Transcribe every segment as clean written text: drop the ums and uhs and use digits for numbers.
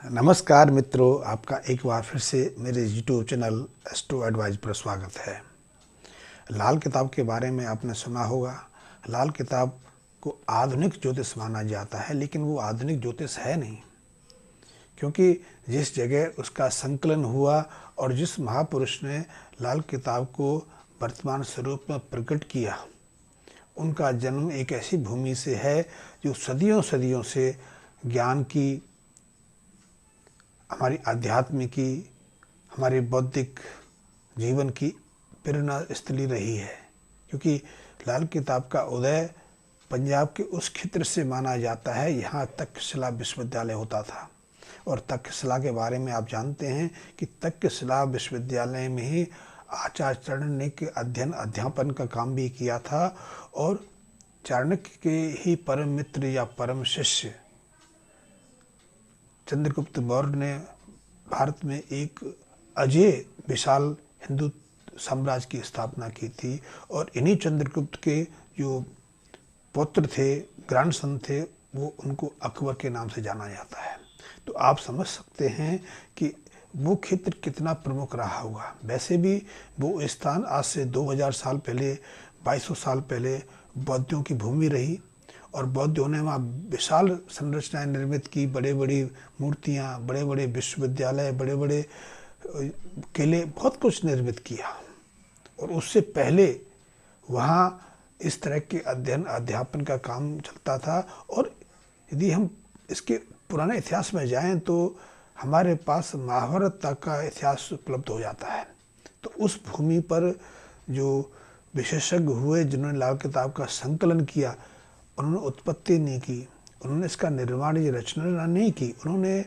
नमस्कार मित्रों, आपका एक बार फिर से मेरे यूट्यूब चैनल एस्ट्रो एडवाइज पर स्वागत है। लाल किताब के बारे में आपने सुना होगा। लाल किताब को आधुनिक ज्योतिष माना जाता है, लेकिन वो आधुनिक ज्योतिष है नहीं, क्योंकि जिस जगह उसका संकलन हुआ और जिस महापुरुष ने लाल किताब को वर्तमान स्वरूप में प्रकट किया, उनका जन्म एक ऐसी भूमि से है जो सदियों सदियों से ज्ञान की, हमारी आध्यात्म की, हमारे बौद्धिक जीवन की प्रेरणा स्थली रही है। क्योंकि लाल किताब का उदय पंजाब के उस क्षेत्र से माना जाता है, यहाँ तक्षशिला विश्वविद्यालय होता था। और तक्षशिला के बारे में आप जानते हैं कि तक्षशिला विश्वविद्यालय में ही आचार्य चाणक्य के अध्यापन का काम भी किया था। और चाणक्य के ही परम मित्र या परम शिष्य चंद्रगुप्त मौर्य ने भारत में एक अजय विशाल हिंदू साम्राज्य की स्थापना की थी। और इन्हीं चंद्रगुप्त के जो पुत्र थे, ग्रैंडसन थे, वो उनको अकबर के नाम से जाना जाता है। तो आप समझ सकते हैं कि वो क्षेत्र कितना प्रमुख रहा होगा। वैसे भी वो स्थान आज से 2000 साल पहले, 2200 साल पहले बौद्धों की भूमि रही। और बौद्धों ने वहाँ विशाल संरचनाएं निर्मित की, बड़े बड़ी मूर्तियाँ, बड़े बड़े विश्वविद्यालय, बड़े बड़े किले, बहुत कुछ निर्मित किया। और उससे पहले वहाँ इस तरह के अध्ययन अध्यापन का काम चलता था। और यदि हम इसके पुराने इतिहास में जाएं तो हमारे पास महाभारत तक का इतिहास उपलब्ध हो जाता है। तो उस भूमि पर जो विशेषज्ञ हुए, जिन्होंने लाल किताब का संकलन किया, उन्होंने उत्पत्ति नहीं की, उन्होंने इसका निर्माण या रचना नहीं की। उन्होंने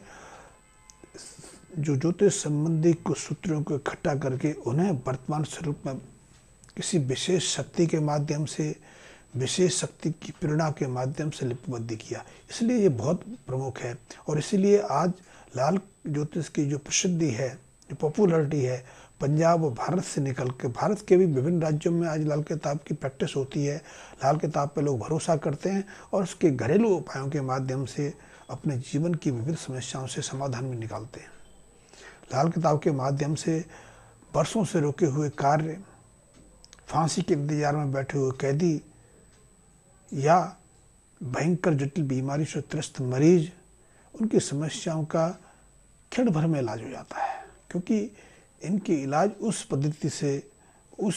जो ज्योतिष संबंधी कुछ सूत्रों को इकट्ठा करके उन्हें वर्तमान स्वरूप में किसी विशेष शक्ति के माध्यम से, विशेष शक्ति की प्रेरणा के माध्यम से लिपिबद्ध किया। इसलिए ये बहुत प्रमुख है। और इसीलिए आज लाल ज्योतिष की जो प्रसिद्धि है, जो पॉपुलरिटी है, पंजाब और भारत से निकल के भारत के भी विभिन्न राज्यों में आज लाल किताब की प्रैक्टिस होती है। लाल किताब पे लोग भरोसा करते हैं और उसके घरेलू उपायों के माध्यम से अपने जीवन की विभिन्न समस्याओं से समाधान भी निकालते हैं। लाल किताब के माध्यम से वर्षों से रुके हुए कार्य, फांसी के इंतजार में बैठे हुए कैदी या भयंकर जटिल बीमारी से त्रस्त मरीज, उनकी समस्याओं का क्षण भर में इलाज हो जाता है। क्योंकि इनके इलाज उस पद्धति से, उस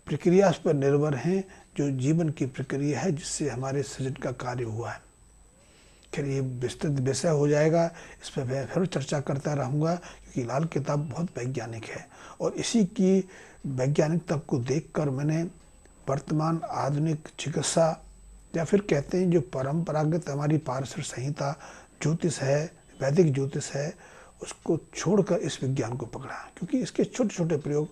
प्रक्रिया पर निर्भर हैं जो जीवन की प्रक्रिया है, जिससे हमारे सृजन का कार्य हुआ है। खैर, ये विस्तृत विषय हो जाएगा, इस पर मैं फिर चर्चा करता रहूँगा, क्योंकि लाल किताब बहुत वैज्ञानिक है। और इसी की वैज्ञानिकता को देखकर मैंने वर्तमान आधुनिक चिकित्सा, या फिर कहते हैं जो परंपरागत हमारी पारसर संहिता ज्योतिष है, वैदिक ज्योतिष है, उसको छोड़कर इस विज्ञान को पकड़ा। क्योंकि इसके छोटे छोटे प्रयोग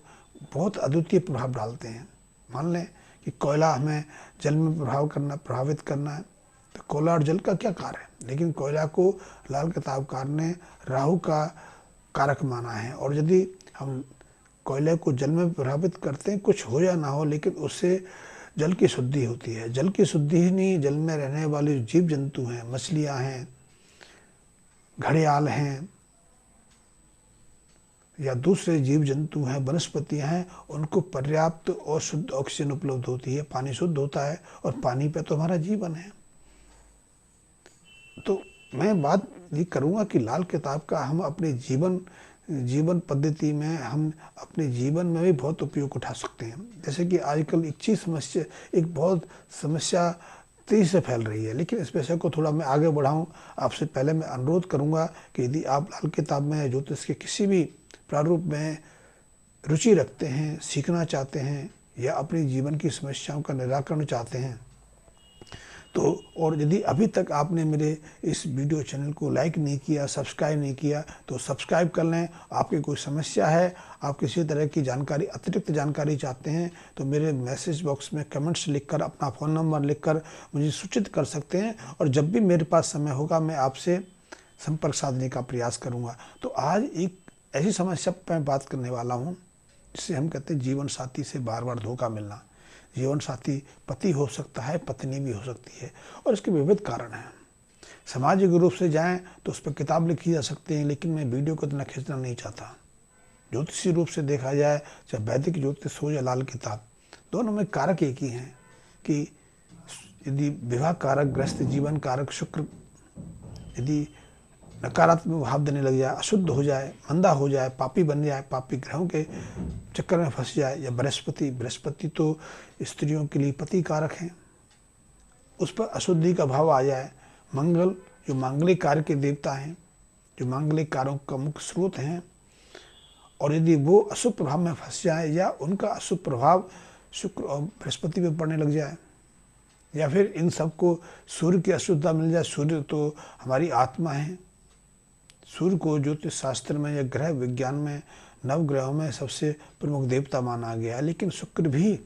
बहुत अद्वितीय प्रभाव डालते हैं। मान लें कि कोयला हमें जल में प्रभावित करना है, तो कोयला और जल का क्या कार्य है, लेकिन कोयला को लाल किताबकार ने राहु का कारक माना है। और यदि हम कोयले को जल में प्रभावित करते हैं, कुछ हो या ना हो, लेकिन उससे जल की शुद्धि होती है। जल की शुद्धि ही नहीं, जल में रहने वाले जीव जंतु हैं, मछलियाँ हैं, घड़ियाल हैं, या दूसरे जीव जंतु हैं, वनस्पतियाँ हैं, उनको पर्याप्त और शुद्ध ऑक्सीजन उपलब्ध होती है, पानी शुद्ध होता है। और पानी पे तो हमारा जीवन है। तो मैं बात ये करूँगा कि लाल किताब का हम अपने जीवन पद्धति में, हम अपने जीवन में भी बहुत उपयोग उठा सकते हैं। जैसे कि आजकल एक बहुत समस्या तेजी से फैल रही है, लेकिन इस विषय को थोड़ा मैं आगे बढ़ाऊँ, आपसे पहले मैं अनुरोध करूँगा कि यदि आप लाल किताब में ज्योतिष के किसी भी प्रारूप में रुचि रखते हैं, सीखना चाहते हैं, या अपने जीवन की समस्याओं का निराकरण चाहते हैं, तो और यदि अभी तक आपने मेरे इस वीडियो चैनल को लाइक नहीं किया, सब्सक्राइब नहीं किया, तो सब्सक्राइब कर लें। आपकी कोई समस्या है, आप किसी तरह की जानकारी, अतिरिक्त जानकारी चाहते हैं, तो मेरे मैसेज बॉक्स में कमेंट्स लिखकर, अपना फ़ोन नंबर लिखकर मुझे सूचित कर सकते हैं। और जब भी मेरे पास समय होगा, मैं आपसे संपर्क साधने का प्रयास करूँगा। तो आज एक ऐसी समस्या पर मैं बात करने वाला हूँ, जिसे हम कहते हैं जीवन साथी से बार बार धोखा मिलना। जीवन साथी पति हो सकता है, पत्नी भी हो सकती है, और इसके विविध कारण हैं। सामाजिक रूप से जाएं तो उस पर किताब लिखी जा सकती है, लेकिन मैं वीडियो को इतना खींचना नहीं चाहता। ज्योतिषी रूप से देखा जाए, चाहे वैदिक ज्योतिष हो या लाल किताब, दोनों में कारक एक ही हैं कि यदि विवाह कारक, गृहस्थ जीवन कारक शुक्र यदि नकारात्मक भाव देने लग जाए, अशुद्ध हो जाए, मंदा हो जाए, पापी बन जाए, पापी ग्रहों के चक्कर में फंस जाए, या बृहस्पति तो स्त्रियों के लिए पति कारक हैं, उस पर अशुद्धि का भाव आ जाए, मंगल जो मांगलिक कार्य के देवता हैं, जो मांगलिक कार्यों का मुख्य स्रोत हैं, और यदि वो अशुभ प्रभाव में फंस जाए या उनका अशुभ प्रभाव शुक्र और बृहस्पति पे पड़ने लग जाए, या फिर इन सबको सूर्य की अशुद्धता मिल जाए। सूर्य तो हमारी आत्मा है। सूर्य को ज्योतिष शास्त्र में या ग्रह विज्ञान में नवग्रहों में सबसे प्रमुख देवता माना गया है, लेकिन शुक्र भी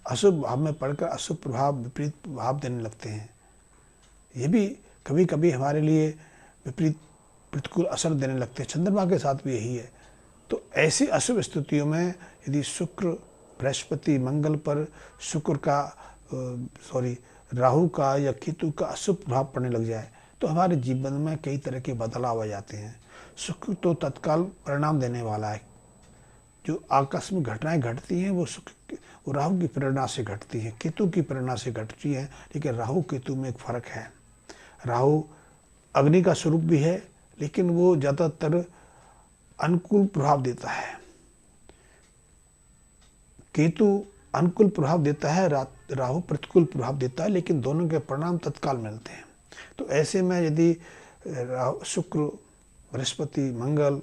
अशुभ भाव में पड़कर अशुभ प्रभाव, विपरीत प्रभाव देने लगते हैं। ये भी कभी कभी हमारे लिए विपरीत प्रतिकूल असर देने लगते हैं। चंद्रमा के साथ भी यही है। तो ऐसी अशुभ स्थितियों में यदि शुक्र, बृहस्पति, मंगल पर शुक्र का राहु का या केतु का अशुभ प्रभाव पड़ने लग जाए तो हमारे जीवन में कई तरह के बदलाव आ जाते हैं। शुक्र तो तत्काल परिणाम देने वाला है। जो आकस्मिक घटनाएं घटती हैं वो राहु की प्रेरणा से घटती हैं, केतु की प्रेरणा से घटती हैं। लेकिन राहु केतु में एक फर्क है। राहु अग्नि का स्वरूप भी है, लेकिन वो ज़्यादातर अनुकूल प्रभाव देता है। केतु अनुकूल प्रभाव देता है, राहु प्रतिकूल प्रभाव देता है, लेकिन दोनों के परिणाम तत्काल मिलते हैं। तो ऐसे में यदि शुक्र, बृहस्पति, मंगल,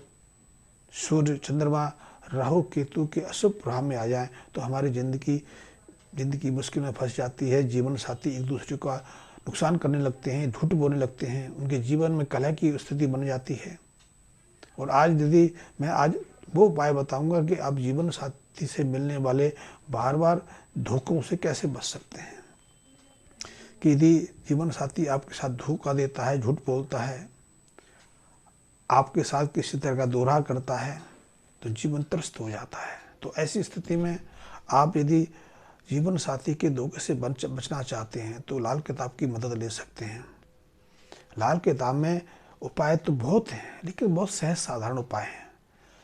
सूर्य, चंद्रमा राहु केतु के अशुभ प्रभाव में आ जाएं तो हमारी जिंदगी मुश्किल में फंस जाती है। जीवन साथी एक दूसरे का नुकसान करने लगते हैं, झूठ बोलने लगते हैं, उनके जीवन में कलह की स्थिति बन जाती है। और मैं आज वो उपाय बताऊंगा कि आप जीवन साथी से मिलने वाले बार बार धोखों से कैसे बच सकते हैं। कि यदि जीवन साथी आपके साथ धोखा देता है, झूठ बोलता है, आपके साथ किसी तरह का दोहरा करता है, तो जीवन त्रस्त हो जाता है। तो ऐसी स्थिति में आप यदि जीवन साथी के धोखे से बचना चाहते हैं तो लाल किताब की मदद ले सकते हैं। लाल किताब में उपाय तो बहुत हैं, लेकिन बहुत सहज साधारण उपाय हैं,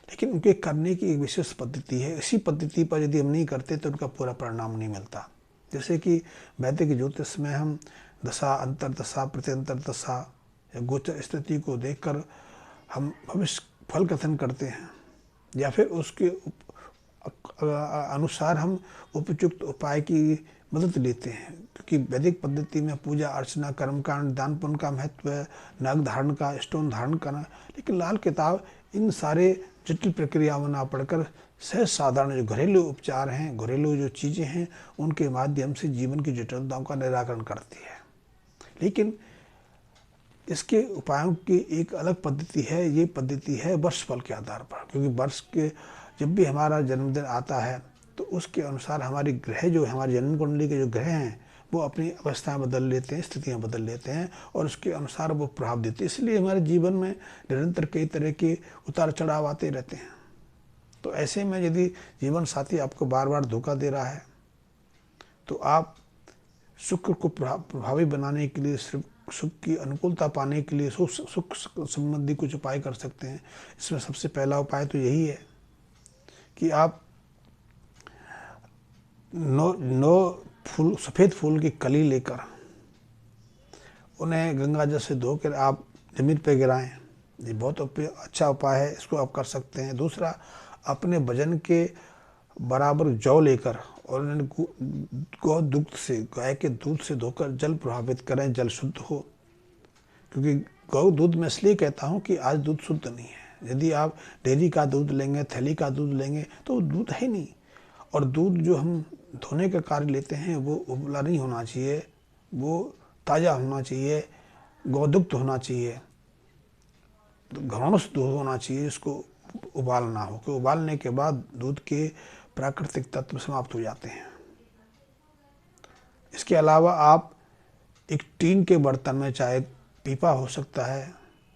लेकिन उनके करने की एक विशेष पद्धति है। इसी पद्धति पर यदि हम नहीं करते तो उनका पूरा परिणाम नहीं मिलता। जैसे कि वैदिक ज्योतिष में हम दशा, अंतरदशा, प्रत्यंतर दशा या गोचर स्थिति को देखकर हम भविष्य फल कथन करते हैं, या फिर उसके अनुसार हम उपयुक्त उपाय की मदद लेते हैं। क्योंकि वैदिक पद्धति में पूजा अर्चना, कर्मकांड, दान पुण्य का महत्व है, नाग धारण का, स्टोन धारण करना। लेकिन लाल किताब इन सारे जटिल प्रक्रियाओं ना पढ़कर सहज साधारण जो घरेलू उपचार हैं, घरेलू जो चीज़ें हैं, उनके माध्यम से जीवन की जटिलताओं का निराकरण करती है। लेकिन इसके उपायों की एक अलग पद्धति है। ये पद्धति है वर्ष फल के आधार पर, क्योंकि वर्ष के जब भी हमारा जन्मदिन आता है तो उसके अनुसार हमारी ग्रह जो हमारी जन्म कुंडली के जो ग्रह हैं वो अपनी अवस्थाएं बदल लेते हैं, स्थितियां बदल लेते हैं और उसके अनुसार वो प्रभाव देते हैं। इसलिए हमारे जीवन में निरंतर कई तरह के उतार चढ़ाव आते रहते हैं। तो ऐसे में यदि जीवन साथी आपको बार बार धोखा दे रहा है तो आप शुक्र को प्रभावी बनाने के लिए, सुख की अनुकूलता पाने के लिए सुख संबंधी कुछ उपाय कर सकते हैं। इसमें सबसे पहला उपाय तो यही है कि आप 9 सफ़ेद फूल की कली लेकर उन्हें गंगा जल से धोकर आप जमीन पर गिराएं। ये बहुत अच्छा उपाय है, इसको आप कर सकते हैं। दूसरा, अपने वजन के बराबर जौ लेकर और उन्हें गौ दुग्ध से, गाय के दूध से धोकर जल प्रभावित करें, जल शुद्ध हो। क्योंकि गौ दूध मैं इसलिए कहता हूँ कि आज दूध शुद्ध नहीं है। यदि आप डेयरी का दूध लेंगे, थैली का दूध लेंगे तो वो दूध है नहीं। और दूध जो हम धोने का कार्य लेते हैं वो उबला नहीं होना चाहिए, वो ताज़ा होना चाहिए, गौदुग्ध होना चाहिए, घरों से दूध होना चाहिए। इसको उबालना हो कि उबालने के बाद दूध के प्राकृतिक तत्व समाप्त हो जाते हैं। इसके अलावा आप एक टीन के बर्तन में, चाहे पीपा हो सकता है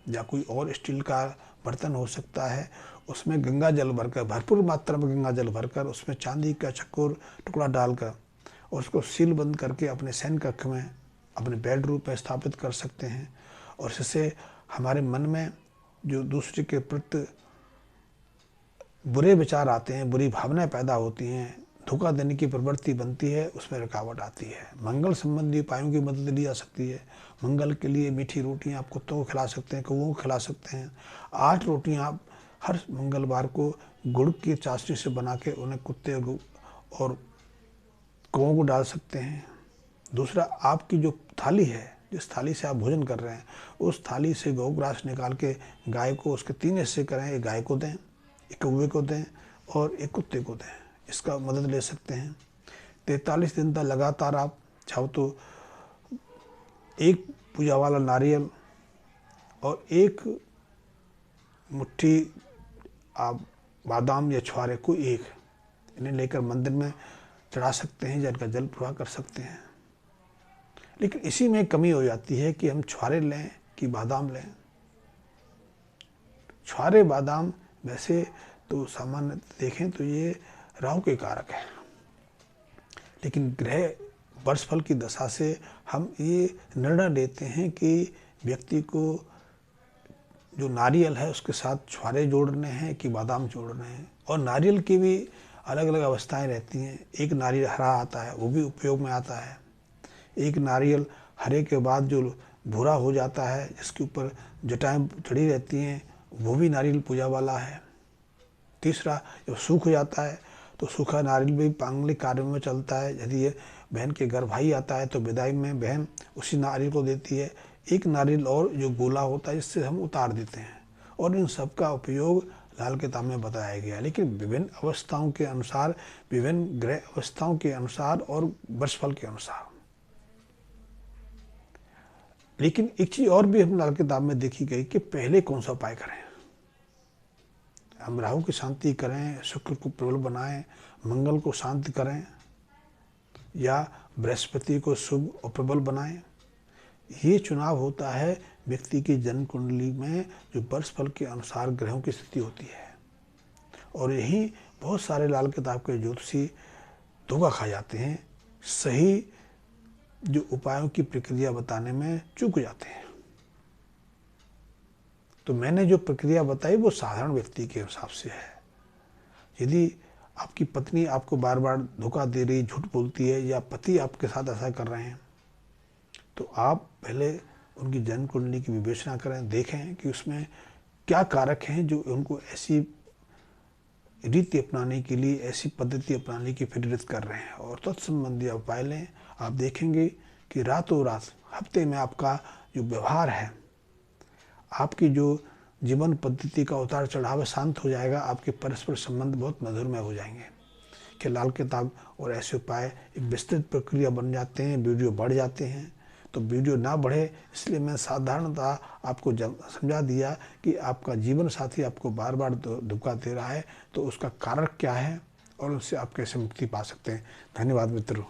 या कोई और स्टील का बर्तन हो सकता है, उसमें गंगा जल भरकर, भरपूर मात्रा में गंगा जल भरकर, उसमें चांदी का चकोर टुकड़ा डालकर और उसको सील बंद करके अपने शयन कक्ष में, अपने बेडरूम पर स्थापित कर सकते हैं। और इससे हमारे मन में जो दूसरे के प्रति बुरे विचार आते हैं, बुरी भावनाएं पैदा होती हैं, धोखा देने की प्रवृत्ति बनती है, उसमें रुकावट आती है। मंगल संबंधी उपायों की मदद ली जा सकती है। मंगल के लिए मीठी रोटियां आप कुत्तों को खिला सकते हैं, कौओं को खिला सकते हैं। 8 रोटियां आप हर मंगलवार को गुड़ की चाशनी से बना के उन्हें कुत्ते और कौओं को डाल सकते हैं। दूसरा, आपकी जो थाली है, जिस थाली से आप भोजन कर रहे हैं, उस थाली से गौग्रास निकाल के गाय को उसके 3 हिस्से करें। एक गाय को दें, एक कौवे को दें और एक कुत्ते को दें। इसका मदद ले सकते हैं। 43 दिन तक लगातार आप चाहो तो एक पूजा वाला नारियल और एक मुट्ठी आप बादाम या छुआरे को इन्हें लेकर मंदिर में चढ़ा सकते हैं, जिनका जल प्रवाह कर सकते हैं। लेकिन इसी में कमी हो जाती है कि हम छुआरे लें कि बादाम लें। छुआरे बादाम वैसे तो सामान्य देखें तो ये राहु के कारक है, लेकिन ग्रह वर्षफल की दशा से हम ये निर्णय लेते हैं कि व्यक्ति को जो नारियल है उसके साथ छुआरे जोड़ने हैं कि बादाम जोड़ने हैं। और नारियल की भी अलग अलग अवस्थाएं रहती हैं। एक नारियल हरा आता है, वो भी उपयोग में आता है। एक नारियल हरे के बाद जो भूरा हो जाता है, जिसके ऊपर जटाएं चढ़ी रहती हैं, वो भी नारियल पूजा वाला है। तीसरा, जब सूख जाता है तो सूखा नारियल भी मांगलिक कार्य में चलता है। यदि ये बहन के घर भाई आता है तो विदाई में बहन उसी नारियल को देती है। एक नारियल और जो गोला होता है, इससे हम उतार देते हैं। और इन सब का उपयोग लाल किताब में बताया गया है। लेकिन विभिन्न अवस्थाओं के अनुसार, विभिन्न ग्रह अवस्थाओं के अनुसार और वर्षफल के अनुसार। लेकिन एक चीज और भी हम लाल किताब में देखी गई कि पहले कौन सा उपाय करें। हम राहु की शांति करें, शुक्र को प्रबल बनाएं, मंगल को शांत करें, या बृहस्पति को शुभ और प्रबल बनाएं। ये चुनाव होता है व्यक्ति की जन्म कुंडली में, जो वर्षफल के अनुसार ग्रहों की स्थिति होती है। और यही बहुत सारे लाल किताब के ज्योतिषी धोखा खा जाते हैं, सही जो उपायों की प्रक्रिया बताने में चूक जाते हैं। तो मैंने जो प्रक्रिया बताई वो साधारण व्यक्ति के हिसाब से है। यदि आपकी पत्नी आपको बार बार धोखा दे रही, झूठ बोलती है, या पति आपके साथ ऐसा कर रहे हैं, तो आप पहले उनकी जन्म कुंडली की विवेचना करें, देखें कि उसमें क्या कारक हैं जो उनको ऐसी रीति अपनाने के लिए, ऐसी पद्धति अपनाने की प्रेरित कर रहे हैं, और तत्संबंधी उपाय लें। आप देखेंगे कि रातों रात हफ्ते में आपका जो व्यवहार है, आपकी जो जीवन पद्धति का उतार चढ़ाव शांत हो जाएगा। आपके परस्पर संबंध बहुत मधुरमय हो जाएंगे। कि लाल किताब और ऐसे उपाय एक विस्तृत प्रक्रिया बन जाते हैं, वीडियो बढ़ जाते हैं। तो वीडियो ना बढ़े इसलिए मैं साधारणतः आपको समझा दिया कि आपका जीवन साथी आपको बार बार धोखा दे रहा है, तो उसका कारण क्या है और उससे आप कैसे मुक्ति पा सकते हैं। धन्यवाद मित्रों।